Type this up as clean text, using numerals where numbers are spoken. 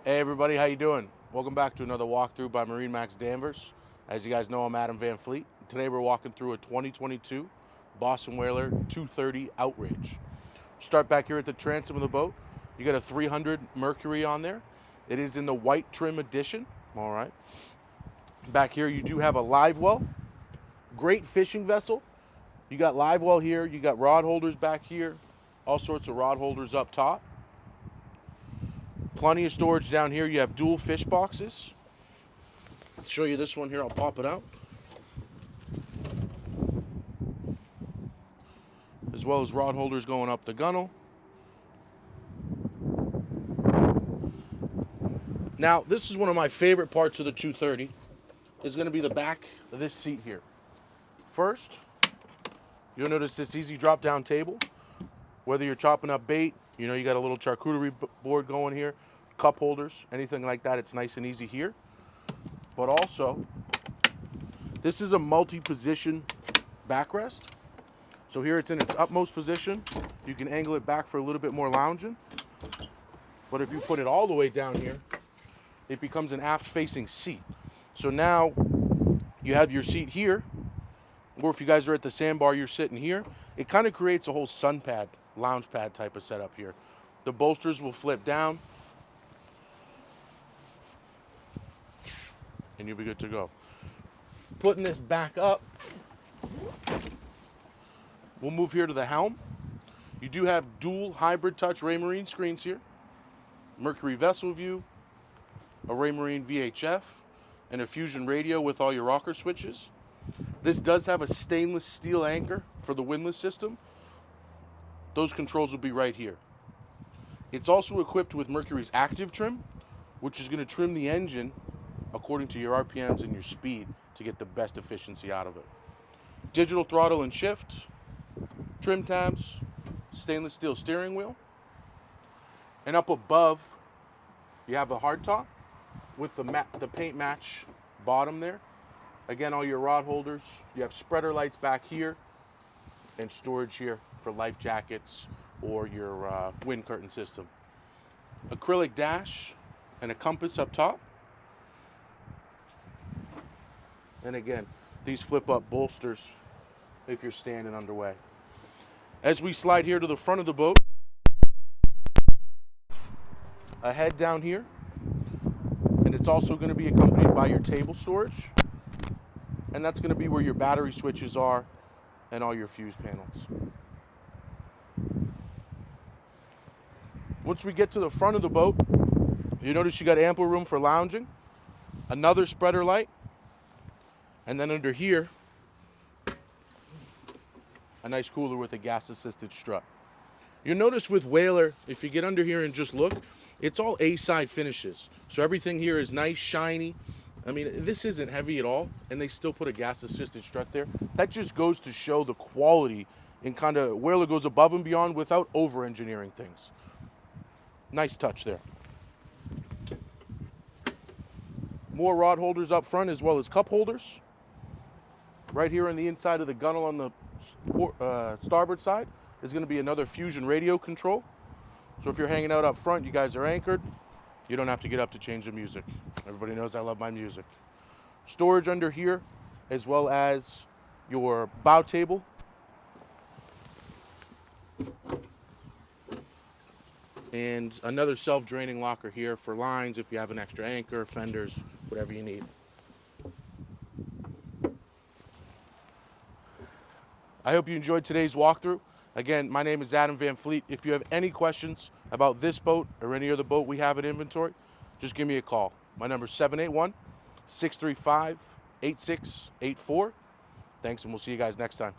Hey everybody, how you doing? Welcome back to another walkthrough by MarineMax Danvers. As you guys know, I'm Adam Van Fleet. Today we're walking through a 2022 Boston Whaler 230 Outrage. Start back here at the transom of the boat. You got a 300 Mercury on there. It is in the white trim edition. All right. Back here you do have a live well. Great fishing vessel. You got live well here. You got rod holders back here. All sorts of rod holders up top. Plenty of storage down here. You have dual fish boxes. I'll show you this one here. I'll pop it out. As well as rod holders going up the gunnel. Now, this is one of my favorite parts of the 230. Is going to be the back of this seat here. First, you'll notice this easy drop down table. Whether you're chopping up bait, you know, you got a little charcuterie board going here, cup holders, anything like that, it's nice and easy here. But also, this is a multi-position backrest. So here it's in its utmost position. You can angle it back for a little bit more lounging. But if you put it all the way down here, it becomes an aft-facing seat. So now you have your seat here, or if you guys are at the sandbar, you're sitting here. It kind of creates a whole sun pad, lounge pad type of setup here. The bolsters will flip down, and you'll be good to go. Putting this back up, we'll move here to the helm. You do have dual hybrid touch Raymarine screens here, Mercury vessel view, a Raymarine VHF, and a Fusion radio with all your rocker switches. This does have a stainless steel anchor for the windlass system. Those controls will be right here. It's also equipped with Mercury's active trim, which is going to trim the engine according to your RPMs and your speed to get the best efficiency out of it. Digital throttle and shift, trim tabs, stainless steel steering wheel. And up above, you have a hardtop with the paint match bottom there. Again, all your rod holders. You have spreader lights back here and storage here for life jackets or your wind curtain system. Acrylic dash and a compass up top. And again, these flip up bolsters if you're standing underway. As we slide here to the front of the boat, a head down here, and it's also going to be accompanied by your table storage, and that's going to be where your battery switches are and all your fuse panels. Once we get to the front of the boat, you notice you got ample room for lounging, another spreader light, and then under here, a nice cooler with a gas-assisted strut. You'll notice with Whaler, if you get under here and just look, it's all A-side finishes. So everything here is nice, shiny. I mean, this isn't heavy at all, and they still put a gas-assisted strut there. That just goes to show the quality and kind of Whaler goes above and beyond without over-engineering things. Nice touch there. More rod holders up front as well as cup holders. Right here on the inside of the gunnel on the starboard side is going to be another Fusion radio control. So if you're hanging out up front, you guys are anchored. You don't have to get up to change the music. Everybody knows I love my music. Storage under here, as well as your bow table. And another self-draining locker here for lines if you have an extra anchor, fenders, whatever you need. I hope you enjoyed today's walkthrough. Again, my name is Adam Van Fleet. If you have any questions about this boat or any other boat we have in inventory, just give me a call. My number is 781-635-8684. Thanks, and we'll see you guys next time.